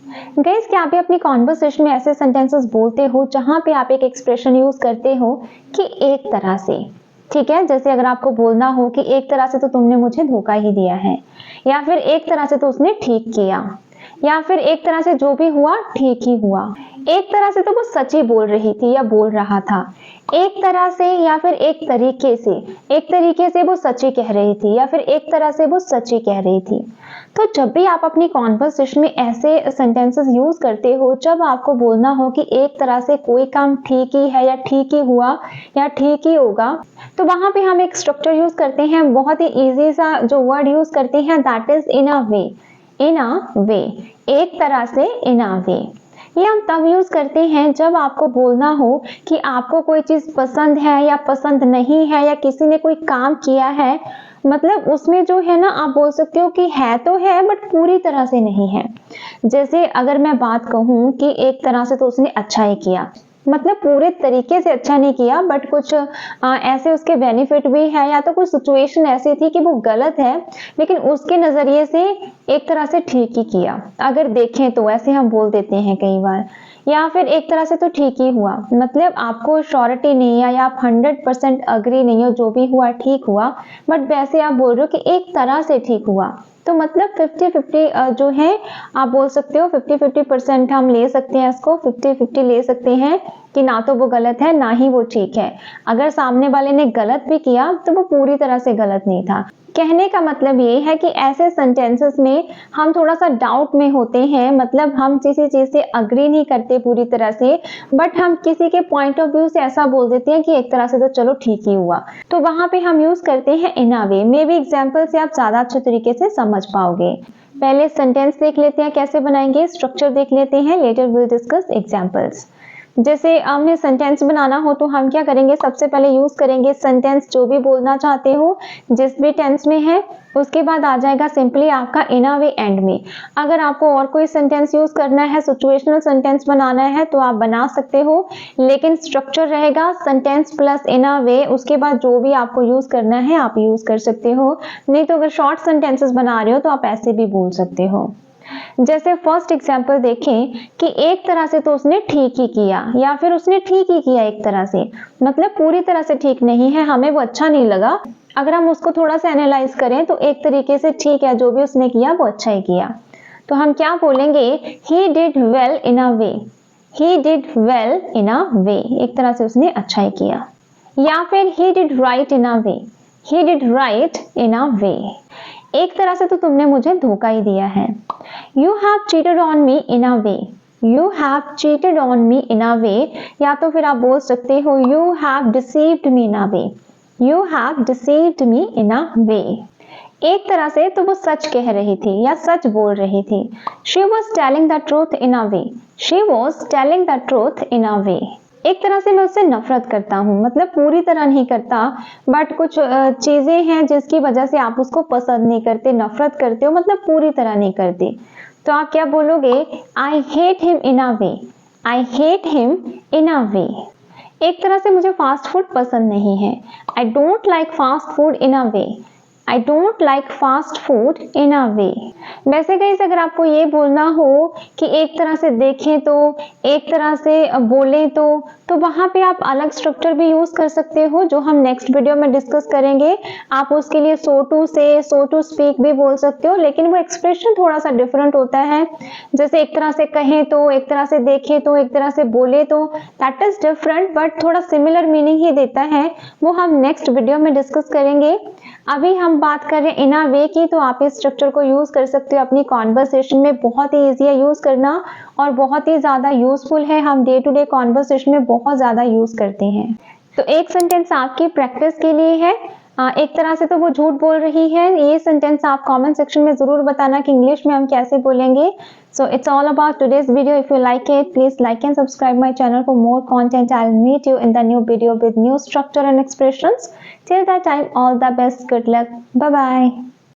Guys, क्या आप भी अपनी कॉन्वर्सेशन में ऐसे सेंटेंसेस बोलते हो जहां पे आप एक एक्सप्रेशन यूज करते हो कि एक तरह से, ठीक है, जैसे अगर आपको बोलना हो कि एक तरह से तो तुमने मुझे धोखा ही दिया है, या फिर एक तरह से तो उसने ठीक किया, या फिर एक तरह से जो भी हुआ ठीक ही हुआ, एक तरह से तो वो सच ही बोल रही थी या बोल रहा था, एक तरह से या फिर एक तरीके से वो सच ही कह रही थी, या फिर एक तरह से वो सच ही कह रही थी। तो जब भी आप अपनी कॉन्वर्सेशन में ऐसे सेंटेंसेस यूज करते हो जब आपको बोलना हो कि एक तरह से कोई काम ठीक ही है या ठीक ही हुआ या ठीक ही होगा, तो वहां पे हम एक स्ट्रक्चर यूज करते हैं, बहुत ही इजी सा जो वर्ड यूज करते हैं, that is in a way. In a way, एक तरह से, इन अ वे। ये हम तब यूज करते हैं जब आपको बोलना हो कि आपको कोई चीज पसंद है या पसंद नहीं है, या किसी ने कोई काम किया है, मतलब उसमें जो है ना, आप बोल सकते हो कि है तो है बट पूरी तरह से नहीं है। जैसे अगर मैं बात कहूँ कि एक तरह से तो उसने अच्छा ही किया, मतलब पूरे तरीके से अच्छा नहीं किया बट कुछ ऐसे उसके बेनिफिट भी है, या तो कुछ सिचुएशन ऐसी थी कि वो गलत है लेकिन उसके नजरिए से एक तरह से ठीक ही किया, अगर देखें तो ऐसे हम बोल देते हैं कई बार। या फिर एक तरह से तो ठीक ही हुआ, मतलब आपको श्योरिटी नहीं है या आप 100% अग्री नहीं हो जो भी हुआ ठीक हुआ, बट वैसे आप बोल रहे हो कि एक तरह से ठीक हुआ, तो मतलब 50-50 जो है, आप बोल सकते हो 50-50% हम ले सकते हैं इसको, 50-50 ले सकते हैं कि ना तो वो गलत है ना ही वो ठीक है। अगर सामने वाले ने गलत भी किया तो वो पूरी तरह से गलत नहीं था। कहने का मतलब ये है कि ऐसे सेंटेंसेस में हम थोड़ा सा डाउट में होते हैं, मतलब हम किसी चीज से अग्री नहीं करते पूरी तरह से, बट हम किसी के पॉइंट ऑफ व्यू से ऐसा बोल देते हैं कि एक तरह से तो चलो ठीक ही हुआ, तो वहां पे हम यूज करते हैं इन a way. May be example से आप ज्यादा अच्छे तरीके से समझ पाओगे। पहले सेंटेंस देख लेते हैं कैसे बनाएंगे, स्ट्रक्चर देख लेते हैं, लेटर विल डिस्कस एग्जाम्पल्स। जैसे हमें सेंटेंस बनाना हो तो हम क्या करेंगे, सबसे पहले यूज करेंगे सेंटेंस जो भी बोलना चाहते हो जिस भी टेंस में है, उसके बाद आ जाएगा सिंपली आपका इन अ वे एंड में। अगर आपको और कोई सेंटेंस यूज करना है, सिचुएशनल सेंटेंस बनाना है तो आप बना सकते हो, लेकिन स्ट्रक्चर रहेगा सेंटेंस प्लस इन अ वे, उसके बाद जो भी आपको यूज करना है आप यूज कर सकते हो। नहीं तो अगर शॉर्ट सेंटेंसेस बना रहे हो तो आप ऐसे भी बोल सकते हो। जैसे फर्स्ट एग्जांपल देखें कि एक तरह से तो उसने ठीक ही किया, या फिर उसने ठीक ही किया एक तरह से, मतलब पूरी तरह से ठीक नहीं है, हमें वो अच्छा नहीं लगा। अगर हम उसको थोड़ा सा एनालाइज करें तो एक तरीके से ठीक है, जो भी उसने किया वो अच्छा ही किया। तो हम क्या बोलेंगे, he did well in a way. He did well in a way, एक तरह से उसने अच्छा ही किया। या फिर he did right in a way, he did right in a way, एक तरह से तो तुमने मुझे धोखा ही दिया है। You have cheated on me in a way, you have cheated on me in a way, या तो फिर आप बोल सकते हो you have deceived me in a way, you have deceived me in a way। एक तरह से तो वो सच कह रही थी या सच बोल रही थी। She was telling the truth in a way, she was telling the truth in a way। एक तरह से मैं उससे नफरत करता हूँ, मतलब पूरी तरह नहीं करता, बट कुछ चीजें हैं जिसकी वजह से आप उसको पसंद नहीं करते, नफरत करते हो, मतलब पूरी तरह नहीं करते। तो आप क्या बोलोगे, I hate him in a way, I hate him in a way. एक तरह से मुझे फास्ट फूड पसंद नहीं है, I don't like fast food in a way, I don't like fast food in a way. वैसे गाइस, अगर आपको ये बोलना हो कि एक तरह से देखें तो, एक तरह से बोले तो वहां पे आप अलग स्ट्रक्चर भी यूज कर सकते हो जो हम नेक्स्ट वीडियो में डिस्कस करेंगे। आप उसके लिए सो टू से, सो टू स्पीक भी बोल सकते हो, लेकिन वो एक्सप्रेशन थोड़ा सा डिफरेंट होता है। जैसे एक तरह से कहें तो, एक तरह से देखें तो, एक तरह से बोले तो, दैट इज डिफरेंट बट थोड़ा सिमिलर मीनिंग ही देता है, वो हम नेक्स्ट वीडियो में डिस्कस करेंगे। अभी हम बात कर रहे हैं इन अ वे की, तो आप इस स्ट्रक्चर को यूज कर सकते हो अपनी कॉन्वर्सेशन में, बहुत ही ईजी है यूज करना और बहुत ही ज्यादा यूजफुल है, हम डे टू डे कॉन्वर्सेशन में बहुत ज्यादा यूज करते हैं। तो एक सेंटेंस आपकी प्रैक्टिस के लिए है, एक तरह से तो वो झूठ बोल रही है, ये सेंटेंस आप कमेंट सेक्शन में जरूर बताना कि इंग्लिश में हम कैसे बोलेंगे। So it's all about today's video. If you like it, please like and subscribe my channel for more content. I'll meet you in the new video with new structure and expressions. Till that time, all the best. Good luck. Bye bye.